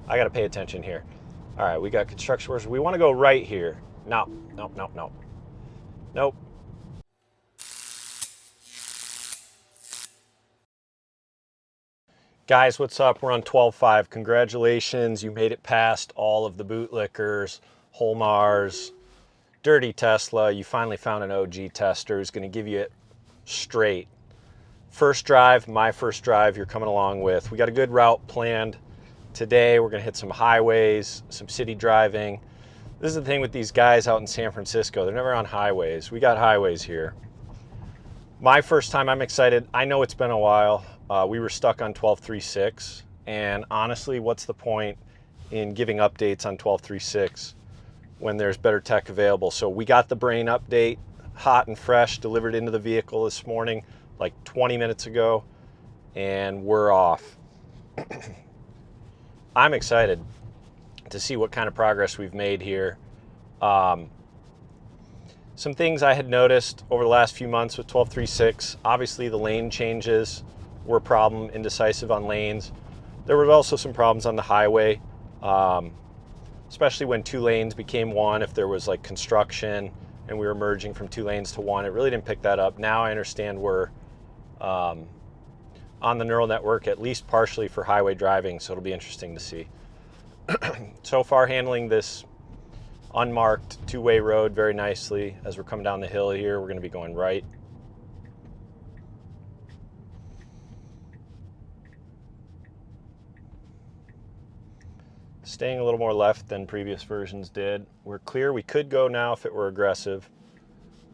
I got to pay attention here. All right, we got construction workers. We want to go right here. No, nope, nope, nope. Nope. Guys, what's up? We're on 12.5. Congratulations. You made it past all of the bootlickers, Holmars, Dirty Tesla. You finally found an OG tester who's going to give you it straight. First drive, my first drive you're coming along with. We got a good route planned today. We're going to hit some highways, some city driving. This is the thing with these guys out in San Francisco. They're never on highways. We got highways here. My first time, I'm excited. I know it's been a while. We were stuck on 12.3.6, and honestly, what's the point in giving updates on 12.3.6 when there's better tech available? So we got the brain update, hot and fresh, delivered into the vehicle this morning, like 20 minutes ago, and we're off. I'm excited to see what kind of progress we've made here. Some things I had noticed over the last few months with 12.3.6, obviously the lane changes were a problem, indecisive on lanes. There were also some problems on the highway, especially when 2 lanes became 1, if there was like construction and we were merging from 2 lanes to 1. It really didn't pick that up. Now I understand we're on the neural network, at least partially for highway driving, so it'll be interesting to see. So far handling this unmarked 2-way road very nicely. As we're coming down the hill here, we're going to be going right. Staying a little more left than previous versions did. We're clear. We could go now if it were aggressive.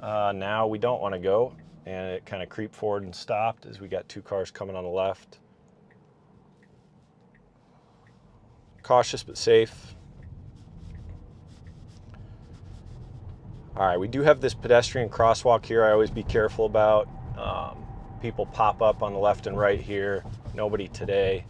Now we don't want to go, and it kind of creeped forward and stopped as we got 2 cars coming on the left. Cautious but safe. All right, we do have this pedestrian crosswalk here I always be careful about. People pop up on the left and right here. Nobody today.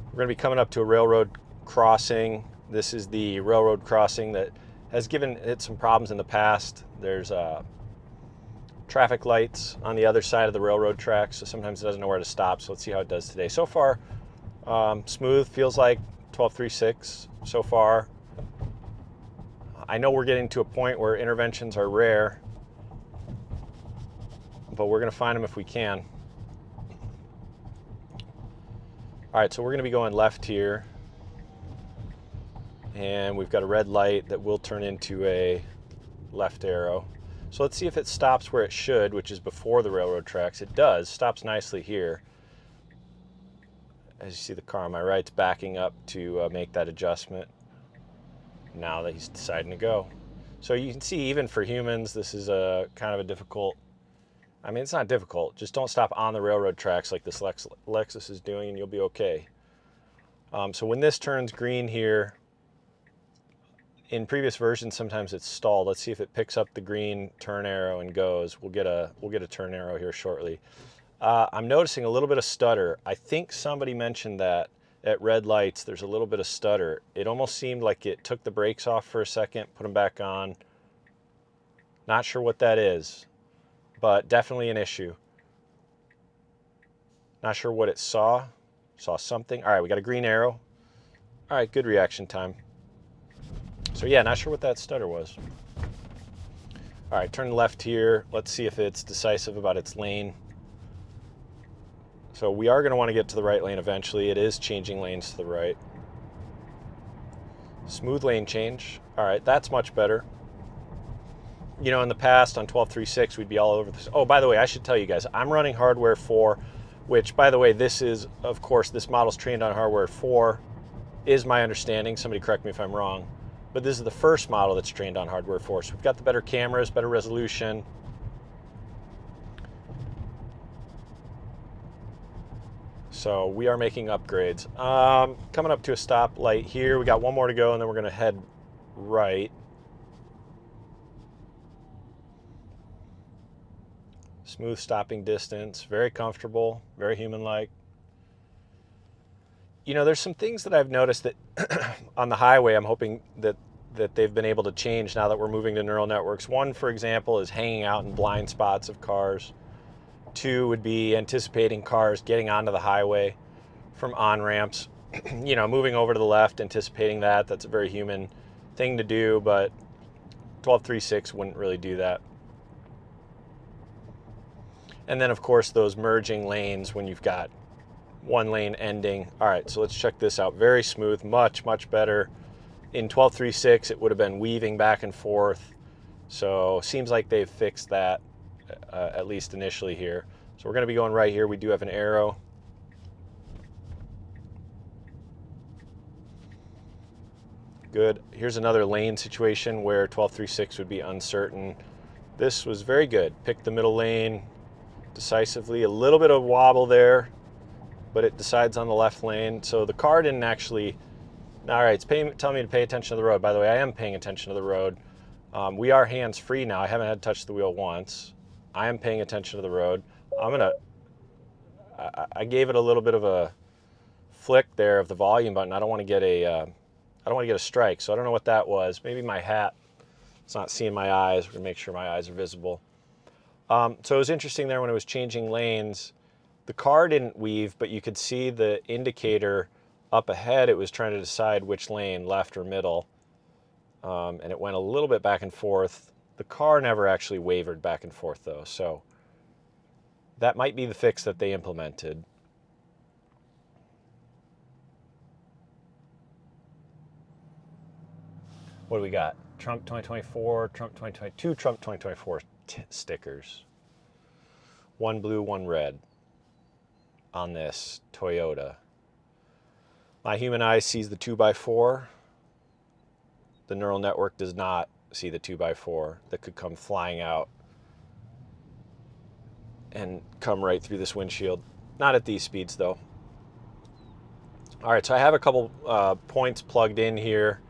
We're going to be coming up to a railroad crossing. This is the railroad crossing that has given it some problems in the past. There's traffic lights on the other side of the railroad tracks, so sometimes it doesn't know where to stop. So let's see how it does today. So far, smooth. Feels like 12.3.6 so far. I know we're getting to a point where interventions are rare, but we're going to find them if we can. All right, so we're going to be going left here, and we've got a red light that will turn into a left arrow. So let's see if it stops where it should, which is before the railroad tracks. It does. Stops nicely here. As you see the car on my right's backing up to make that adjustment now that he's deciding to go. So you can see even for humans, this is a kind of a difficult, I mean, it's not difficult. Just don't stop on the railroad tracks like this Lexus is doing, and you'll be okay. So when this turns green here, in previous versions, sometimes it's stalled. Let's see if it picks up the green turn arrow and goes. We'll get a turn arrow here shortly. I'm noticing a little bit of stutter. I think somebody mentioned that at red lights, there's a little bit of stutter. It almost seemed like it took the brakes off for a second, put them back on. Not sure what that is, but definitely an issue. Not sure what it saw. Saw something. All right, we got a green arrow. All right, good reaction time. So yeah, not sure what that stutter was. All right, turn left here. Let's see if it's decisive about its lane. So we are going to want to get to the right lane eventually. It is changing lanes to the right. Smooth lane change. All right, that's much better. You know, in the past on 12.3.6, we'd be all over this. Oh, by the way, I should tell you guys, I'm running hardware 4, which, by the way, this is, of course, this model's trained on hardware 4, is my understanding. Somebody correct me if I'm wrong. But this is the first model that's trained on hardware 4. So we've got the better cameras, better resolution. So we are making upgrades. Coming up to a stoplight here. We got one more to go, and then we're going to head right. Smooth stopping distance, very comfortable, very human-like. You know, there's some things that I've noticed that on the highway I'm hoping that they've been able to change now that we're moving to neural networks. One, for example, is hanging out in blind spots of cars. 2 would be anticipating cars getting onto the highway from on-ramps. you know, moving over to the left, anticipating that. That's a very human thing to do, but 12.3.6 wouldn't really do that. And then, of course, those merging lanes when you've got one lane ending. All right, so let's check this out. Very smooth, much, much better. In 12.3.6, it would have been weaving back and forth. So seems like they've fixed that, at least initially here. So we're going to be going right here. We do have an arrow. Good. Here's another lane situation where 12.3.6 would be uncertain. This was very good. Pick the middle lane decisively. A little bit of wobble there, but it decides on the left lane. So the car didn't actually... All right, it's telling me to pay attention to the road. By the way, I am paying attention to the road. We are hands-free now. I haven't had to touch the wheel once. I am paying attention to the road. I gave it a little bit of a flick there of the volume button. I don't want to get a strike, so I don't know what that was. Maybe my hat. It's not seeing my eyes. We're gonna make sure my eyes are visible. So it was interesting there when it was changing lanes. The car didn't weave, but you could see the indicator up ahead. It was trying to decide which lane, left or middle. And it went a little bit back and forth. The car never actually wavered back and forth though. So that might be the fix that they implemented. What do we got? Trump 2024, Trump 2022, Trump 2024 stickers. One blue, one red on this Toyota. My human eye sees the 2x4. The neural network does not see the 2x4 that could come flying out and come right through this windshield. Not at these speeds though. All right, so I have a couple points plugged in here.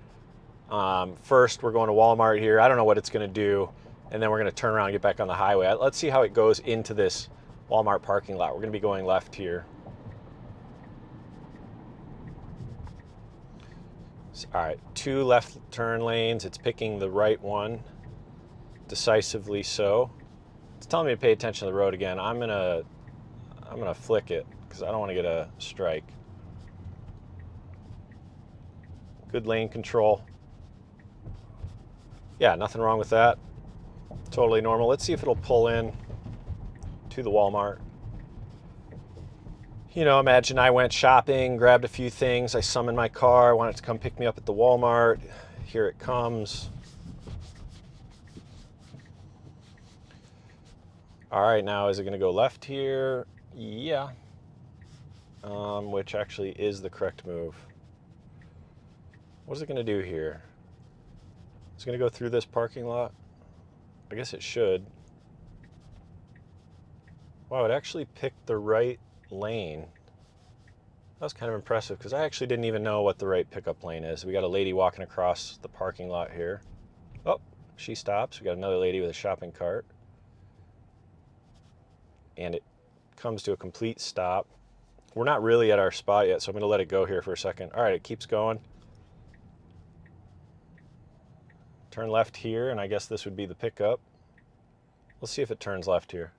First, we're going to Walmart here. I don't know what it's going to do. And then we're going to turn around and get back on the highway. Let's see how it goes into this Walmart parking lot. We're going to be going left here. All right, 2 left turn lanes. It's picking the right one, decisively so. It's telling me to pay attention to the road again. I'm gonna flick it because I don't want to get a strike. Good lane control. Yeah, nothing wrong with that. Totally normal. Let's see if it'll pull in to the Walmart. You know, imagine I went shopping, grabbed a few things, I summoned my car, I wanted to come pick me up at the Walmart. Here it comes. All right, now is it gonna go left here? Yeah. Which actually is the correct move. What is it gonna do here? It's gonna go through this parking lot? I guess it should. Wow, it actually picked the right lane. That was kind of impressive because I actually didn't even know what the right pickup lane is. We got a lady walking across the parking lot here. Oh, she stops. We got another lady with a shopping cart. And it comes to a complete stop. We're not really at our spot yet, so I'm going to let it go here for a second. All right, it keeps going. Turn left here, and I guess this would be the pickup. Let's see if it turns left here.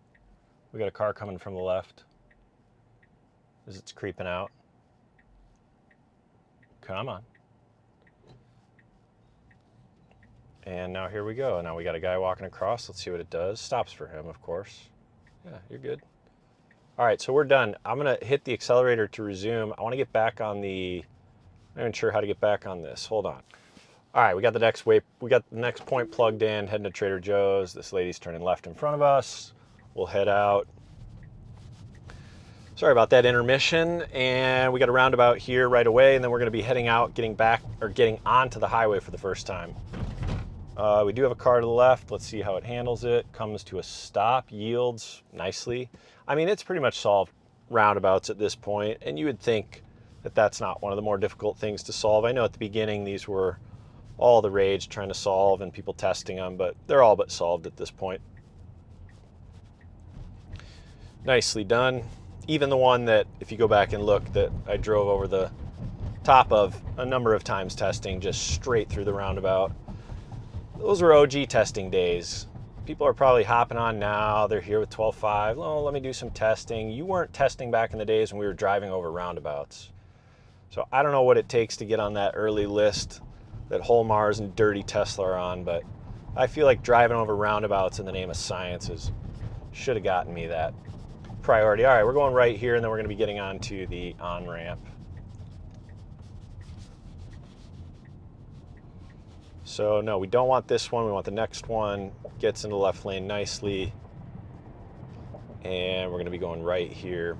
We got a car coming from the left as it's creeping out. Come on. And now here we go. Now we got a guy walking across. Let's see what it does. Stops for him, of course. Yeah, you're good. All right, so we're done. I'm gonna hit the accelerator to resume. I wanna get back on the, I'm not even sure how to get back on this. Hold on. All right, we got the next point plugged in, heading to Trader Joe's. This lady's turning left in front of us. We'll head out. Sorry about that intermission. And we got a roundabout here right away, and then we're gonna be heading out, getting onto the highway for the first time. We do have a car to the left. Let's see how it handles it. Comes to a stop, yields nicely. I mean, it's pretty much solved roundabouts at this point, and you would think that that's not one of the more difficult things to solve. I know at the beginning these were all the rage trying to solve and people testing them, but they're all but solved at this point. Nicely done. Even the one that, if you go back and look, that I drove over the top of a number of times testing, just straight through the roundabout. Those were OG testing days. People are probably hopping on now. They're here with 12.5. Oh, let me do some testing. You weren't testing back in the days when we were driving over roundabouts. So I don't know what it takes to get on that early list that Holmars and Dirty Tesla are on, but I feel like driving over roundabouts in the name of science should have gotten me that priority. All right, we're going right here, and then we're going to be getting onto the on-ramp. So no, we don't want this one. We want the next one. Gets into the left lane nicely. And we're going to be going right here.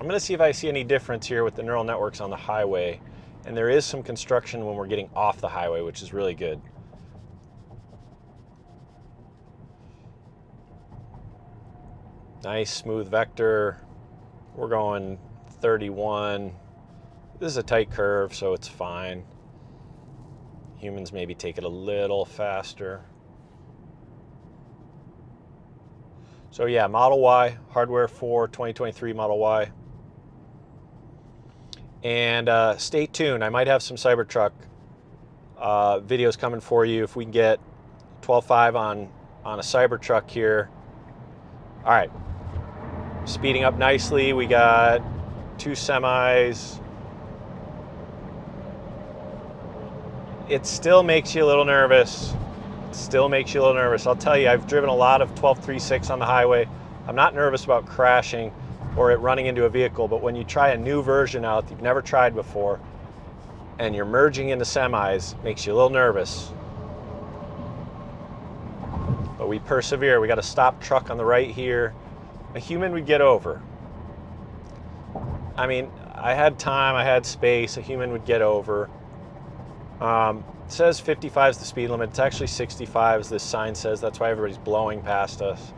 I'm going to see if I see any difference here with the neural networks on the highway. And there is some construction when we're getting off the highway, which is really good. Nice smooth vector. We're going 31. This is a tight curve, so it's fine. Humans maybe take it a little faster. So yeah, Model Y, hardware for 2023 Model Y. And stay tuned. I might have some Cybertruck videos coming for you if we can get 12.5 on a Cybertruck here. All right, speeding up nicely. We got 2 semis. It still makes you a little nervous. It still makes you a little nervous. I'll tell you, I've driven a lot of 12.36 on the highway. I'm not nervous about crashing or it running into a vehicle, but when you try a new version out that you've never tried before and you're merging into semis, it makes you a little nervous. But we persevere. We got a stop truck on the right here. A human would get over. I mean, I had time, I had space, a human would get over. It says 55 is the speed limit. It's actually 65 as this sign says. That's why everybody's blowing past us.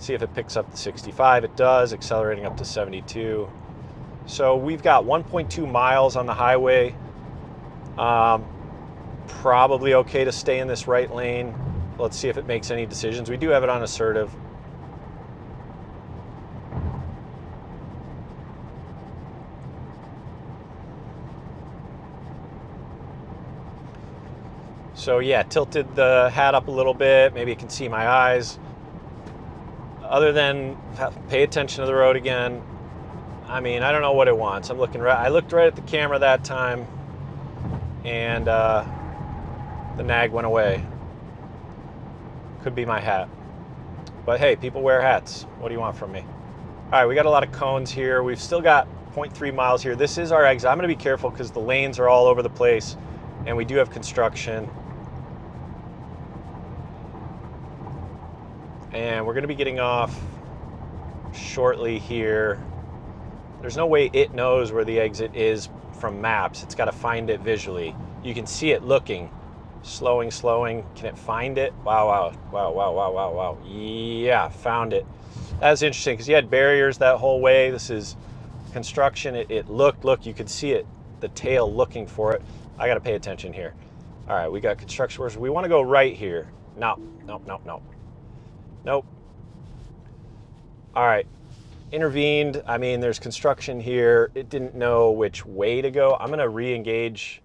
See if it picks up the 65. It does, accelerating up to 72. So we've got 1.2 miles on the highway. Probably okay to stay in this right lane. Let's see if it makes any decisions. We do have it on assertive. So yeah, tilted the hat up a little bit. Maybe you can see my eyes. Other than pay attention to the road again. I mean, I don't know what it wants. I'm looking right. I looked right at the camera that time, and the nag went away. Could be my hat. But hey, people wear hats. What do you want from me? All right, we got a lot of cones here. We've still got 0.3 miles here. This is our exit. I'm going to be careful because the lanes are all over the place, and we do have construction. And we're going to be getting off shortly here. There's no way it knows where the exit is from maps. It's got to find it visually. You can see it looking. Slowing. Can it find it? Wow. Yeah, found it. That's interesting because you had barriers that whole way. This is construction. It look, you could see it, the tail looking for it. I got to pay attention here. All right, we got construction workers. We want to go right here. Nope. All right, intervened. I mean, there's construction here. It didn't know which way to go. I'm gonna re-engage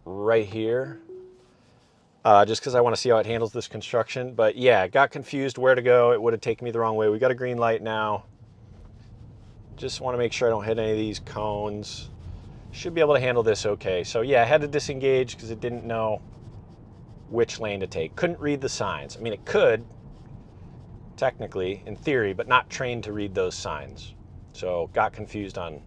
right here, just because I want to see how it handles this construction. But yeah, got confused where to go. It would have taken me the wrong way. We got a green light now. Just want to make sure I don't hit any of these cones. Should be able to handle this okay. So yeah, I had to disengage because it didn't know which lane to take. Couldn't read the signs. I mean, it could, technically, in theory, but not trained to read those signs. So got confused on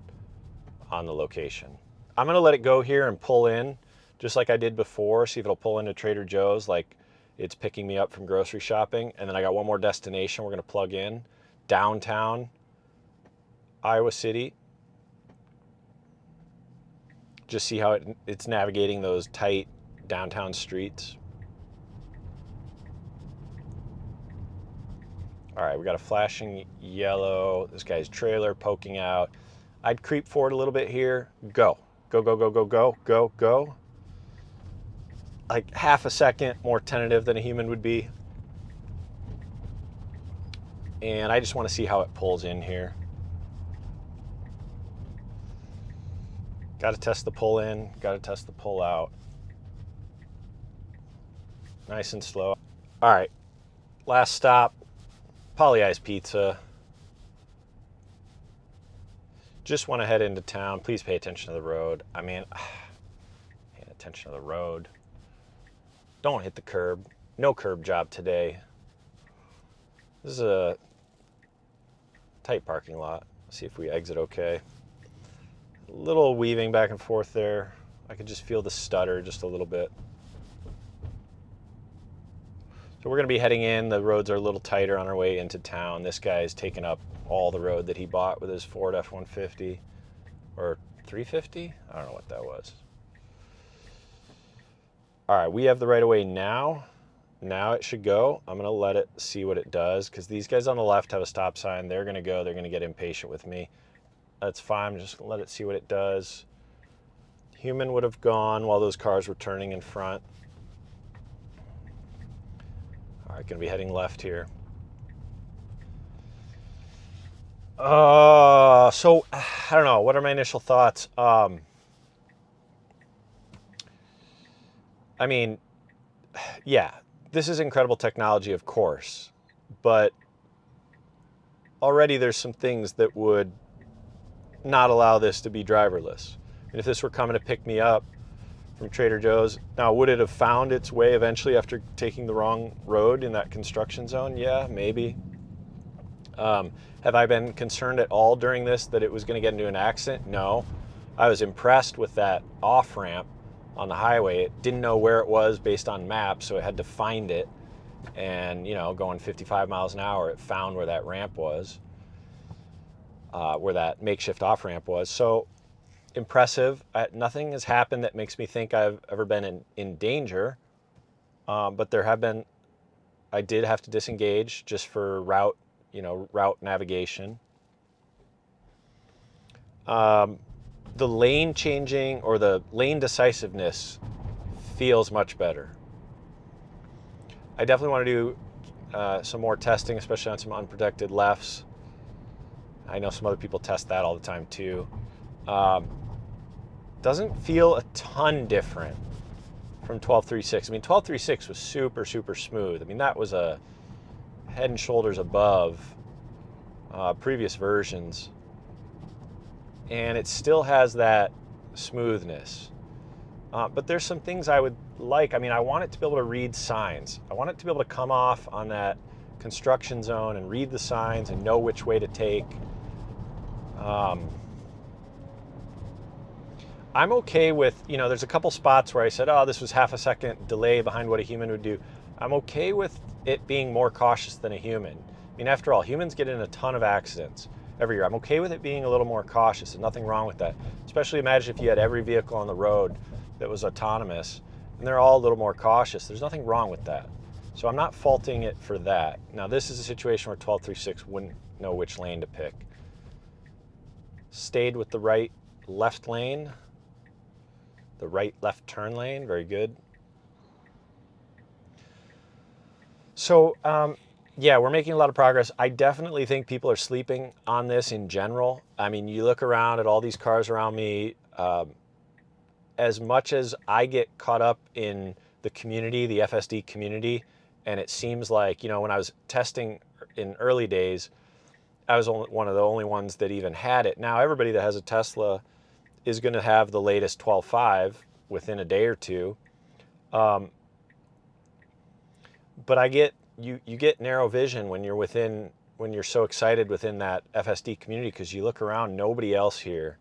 the location. I'm gonna let it go here and pull in, just like I did before, see if it'll pull into Trader Joe's like it's picking me up from grocery shopping. And then I got one more destination we're gonna plug in, downtown Iowa City. Just see how it's navigating those tight downtown streets. All right, we got a flashing yellow. This guy's trailer poking out. I'd creep forward a little bit here. Go. Like half a second more tentative than a human would be. And I just want to see how it pulls in here. Got to test the pull in, got to test the pull out. Nice and slow. All right, last stop. Poly Ice Pizza. Just want to head into town. Please pay attention to the road. I mean, paying attention to the road. Don't hit the curb. No curb job today. This is a tight parking lot. Let's see if we exit okay. A little weaving back and forth there. I could just feel the stutter just a little bit. So we're going to be heading in. The roads are a little tighter on our way into town. This guy's taken up all the road that he bought with his Ford F-150 or 350. I don't know what that was. All right, we have the right of way now. Now it should go. I'm going to let it see what it does because these guys on the left have a stop sign. They're going to go. They're going to get impatient with me. That's fine. I'm just going to let it see what it does. Human would have gone while those cars were turning in front. All right, going to be heading left here. So I don't know. What are my initial thoughts? I mean, yeah, this is incredible technology, of course, but already there's some things that would not allow this to be driverless. And if this were coming to pick me up from Trader Joe's, now would it have found its way eventually after taking the wrong road in that construction zone? Yeah, maybe. Have I been concerned at all during this that it was going to get into an accident? No. I was impressed with that off-ramp on the highway. It didn't know where it was based on maps, so it had to find it. And, you know, going 55 miles an hour, it found where that ramp was, where that makeshift off-ramp was. So impressive. Nothing has happened that makes me think I've ever been in danger. But there have been, I did have to disengage just for route navigation. The lane changing or the lane decisiveness feels much better. I definitely want to do some more testing, especially on some unprotected lefts. I know some other people test that all the time too. Doesn't feel a ton different from 12.3.6. I mean, 12.3.6 was super, super smooth. I mean, that was a head and shoulders above previous versions. And it still has that smoothness. But there's some things I would like. I mean, I want it to be able to read signs. I want it to be able to come off on that construction zone and read the signs and know which way to take. I'm okay with, there's a couple spots where I said, oh, this was half a second delay behind what a human would do. I'm okay with it being more cautious than a human. I mean, after all, humans get in a ton of accidents every year. I'm okay with it being a little more cautious. There's nothing wrong with that. Especially imagine if you had every vehicle on the road that was autonomous and they're all a little more cautious. There's nothing wrong with that. So I'm not faulting it for that. Now, this is a situation where 12.3.6 wouldn't know which lane to pick. Stayed with the right left lane, the right left turn lane. Very good. So, yeah, we're making a lot of progress. I definitely think people are sleeping on this in general. I mean, you look around at all these cars around me, as much as I get caught up in the community, the FSD community, and it seems like, when I was testing in early days, I was one of the only ones that even had it. Now, everybody that has a Tesla is going to have the latest 12.5 within a day or two. But you get narrow vision when you're so excited within that FSD community, because you look around, nobody else here.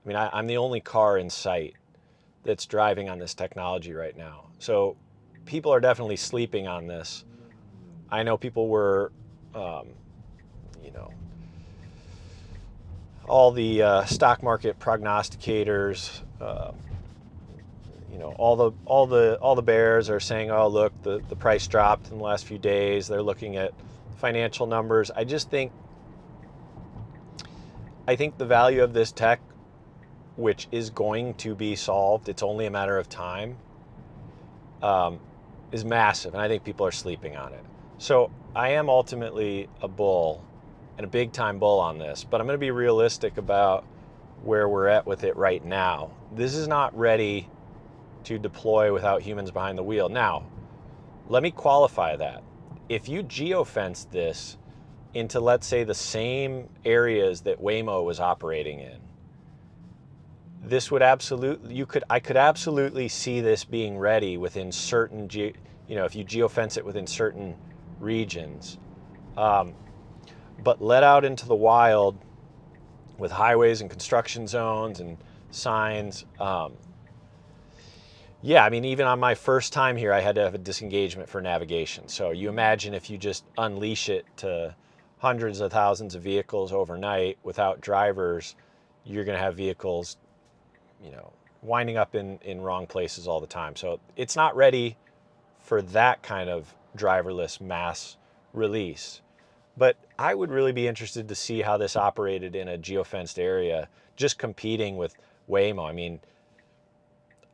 I mean, I'm the only car in sight that's driving on this technology right now. So people are definitely sleeping on this. I know people were, all the stock market prognosticators, all the bears are saying, oh, look, the price dropped in the last few days. They're looking at financial numbers. I think the value of this tech, which is going to be solved, it's only a matter of time, is massive. And I think people are sleeping on it. So I am ultimately a bull, and a big time bull on this, but I'm going to be realistic about where we're at with it right now. This is not ready to deploy without humans behind the wheel. Now, let me qualify that. If you geofence this into, let's say, the same areas that Waymo was operating in, this would absolutely, I could absolutely see this being ready within certain, if you geofence it within certain regions. But let out into the wild with highways and construction zones and signs. Yeah, I mean, even on my first time here, I had to have a disengagement for navigation. So you imagine if you just unleash it to hundreds of thousands of vehicles overnight without drivers, you're going to have vehicles, winding up in wrong places all the time. So it's not ready for that kind of driverless mass release. But I would really be interested to see how this operated in a geofenced area, just competing with Waymo. I mean,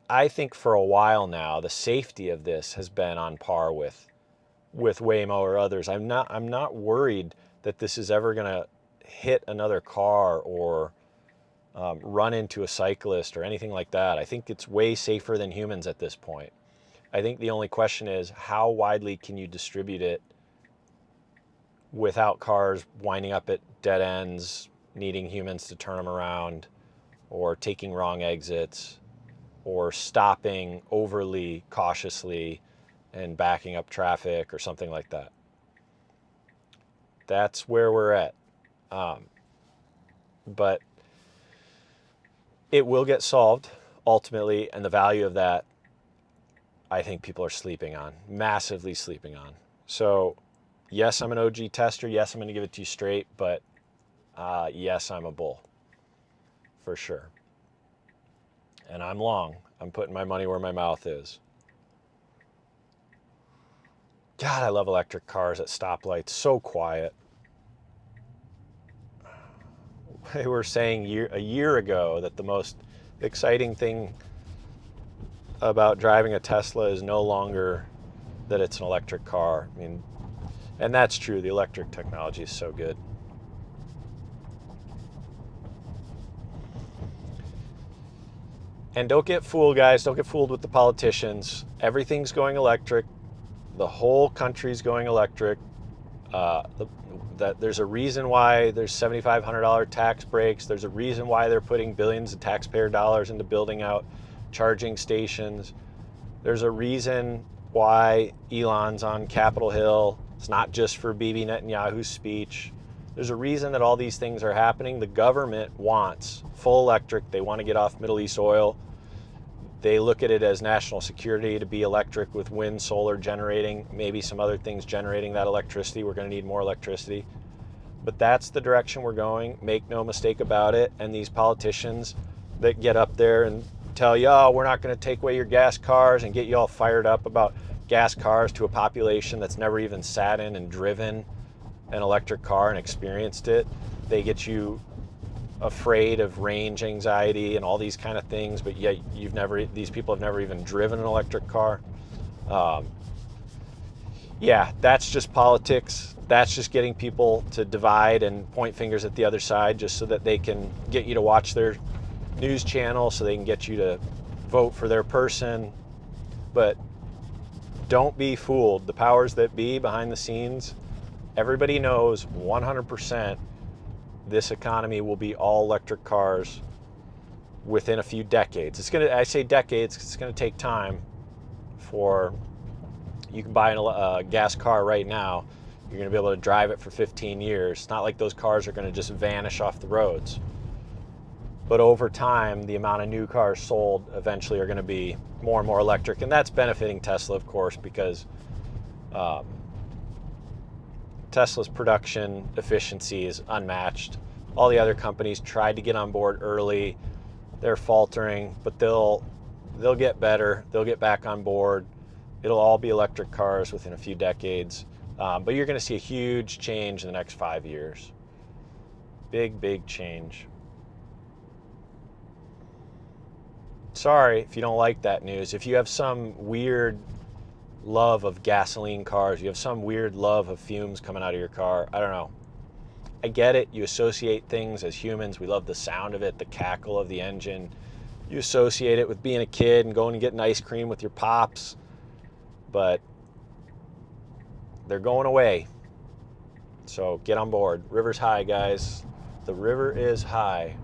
I think for a while now, the safety of this has been on par with Waymo or others. I'm not worried that this is ever going to hit another car or run into a cyclist or anything like that. I think it's way safer than humans at this point. I think the only question is how widely can you distribute it without cars winding up at dead ends, needing humans to turn them around, or taking wrong exits, or stopping overly cautiously and backing up traffic or something like that. That's where we're at. But it will get solved ultimately, and the value of that, I think people are sleeping on, massively sleeping on. So yes, I'm an OG tester. Yes, I'm going to give it to you straight, but yes, I'm a bull for sure. And I'm long. I'm putting my money where my mouth is. God, I love electric cars at stoplights. So quiet. They were saying a year ago that the most exciting thing about driving a Tesla is no longer that it's an electric car. I mean, and that's true. The electric technology is so good. And don't get fooled, guys. Don't get fooled with the politicians. Everything's going electric. The whole country's going electric. That there's a reason why there's $7,500 tax breaks. There's a reason why they're putting billions of taxpayer dollars into building out charging stations. There's a reason why Elon's on Capitol Hill. It's not just for Bibi Netanyahu's speech. There's a reason that all these things are happening. The government wants full electric. They want to get off Middle East oil. They look at it as national security to be electric with wind, solar generating, maybe some other things generating that electricity. We're going to need more electricity. But that's the direction we're going. Make no mistake about it. And these politicians that get up there and tell you, oh, we're not going to take away your gas cars and get you all fired up about gas cars to a population that's never even sat in and driven an electric car and experienced it. They get you afraid of range anxiety and all these kind of things, but yet these people have never even driven an electric car. Yeah, that's just politics. That's just getting people to divide and point fingers at the other side just so that they can get you to watch their news channel, so they can get you to vote for their person. But don't be fooled. The powers that be behind the scenes, everybody knows 100% this economy will be all electric cars within a few decades. I say decades because it's going to take time. You can buy a gas car right now. You're going to be able to drive it for 15 years. It's not like those cars are going to just vanish off the roads. But over time, the amount of new cars sold eventually are going to be more and more electric. And that's benefiting Tesla, of course, because Tesla's production efficiency is unmatched. All the other companies tried to get on board early. They're faltering, but they'll get better. They'll get back on board. It'll all be electric cars within a few decades. But you're going to see a huge change in the next 5 years. Big, big change. Sorry if you don't like that news. If you have some weird love of gasoline cars, you have some weird love of fumes coming out of your car, I don't know. I get it. You associate things as humans. We love the sound of it, the cackle of the engine. You associate it with being a kid and going and getting ice cream with your pops. But they're going away. So get on board. River's high, guys. The river is high.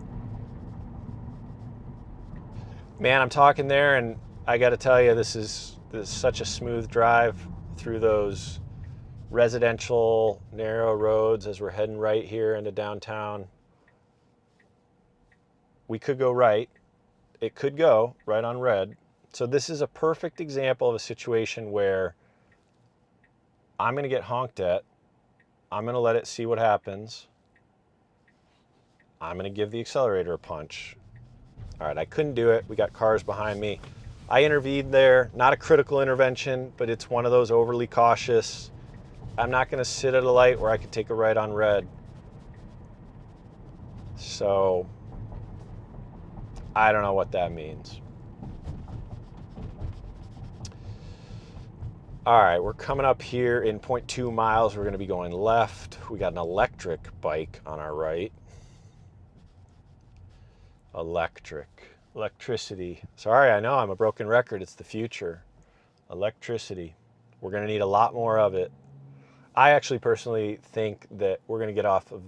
Man, I'm talking there, and I got to tell you, this is such a smooth drive through those residential narrow roads as we're heading right here into downtown. We could go right. It could go right on red. So this is a perfect example of a situation where I'm going to get honked at. I'm going to let it see what happens. I'm going to give the accelerator a punch. All right, I couldn't do it. We got cars behind me. I intervened there, not a critical intervention, but it's one of those overly cautious. I'm not going to sit at a light where I could take a right on red. So I don't know what that means. All right, we're coming up here in 0.2 miles. We're going to be going left. We got an electric bike on our right. Electricity. Sorry, I know I'm a broken record. It's the future. Electricity. We're going to need a lot more of it. I actually personally think that we're going to get off of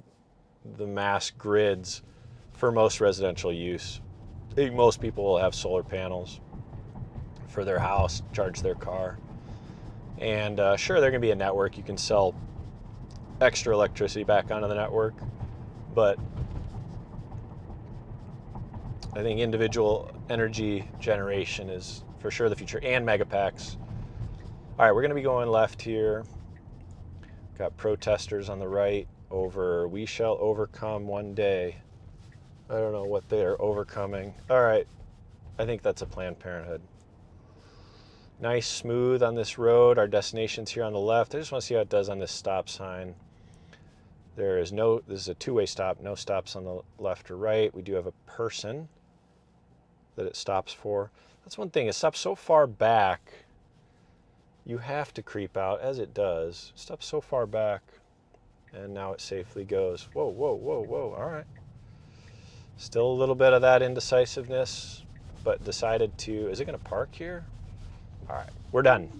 the mass grids for most residential use. I think most people will have solar panels for their house, charge their car. And sure, they're going to be a network. You can sell extra electricity back onto the network. But I think individual energy generation is for sure the future, and megapacks. All right, we're going to be going left here. Got protesters on the right over "We shall overcome one day." I don't know what they are overcoming. All right, I think that's a Planned Parenthood. Nice, smooth on this road. Our destination's here on the left. I just want to see how it does on this stop sign. This is a two-way stop, no stops on the left or right. We do have a person that it stops for. That's one thing, it stops so far back, you have to creep out, as it does. It stops so far back, and now it safely goes. Whoa, whoa, whoa, whoa, all right. Still a little bit of that indecisiveness, but decided to, is it gonna park here? All right, we're done.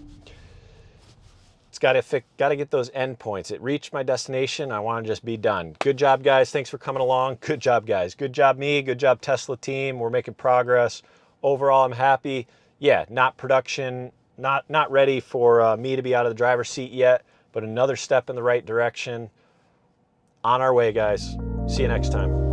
It's got to get those endpoints. It reached my destination. I want to just be done. Good job, guys. Thanks for coming along. Good job, guys. Good job, me. Good job, Tesla team. We're making progress. Overall, I'm happy. Yeah, not production, not ready for me to be out of the driver's seat yet, but another step in the right direction. On our way, guys. See you next time.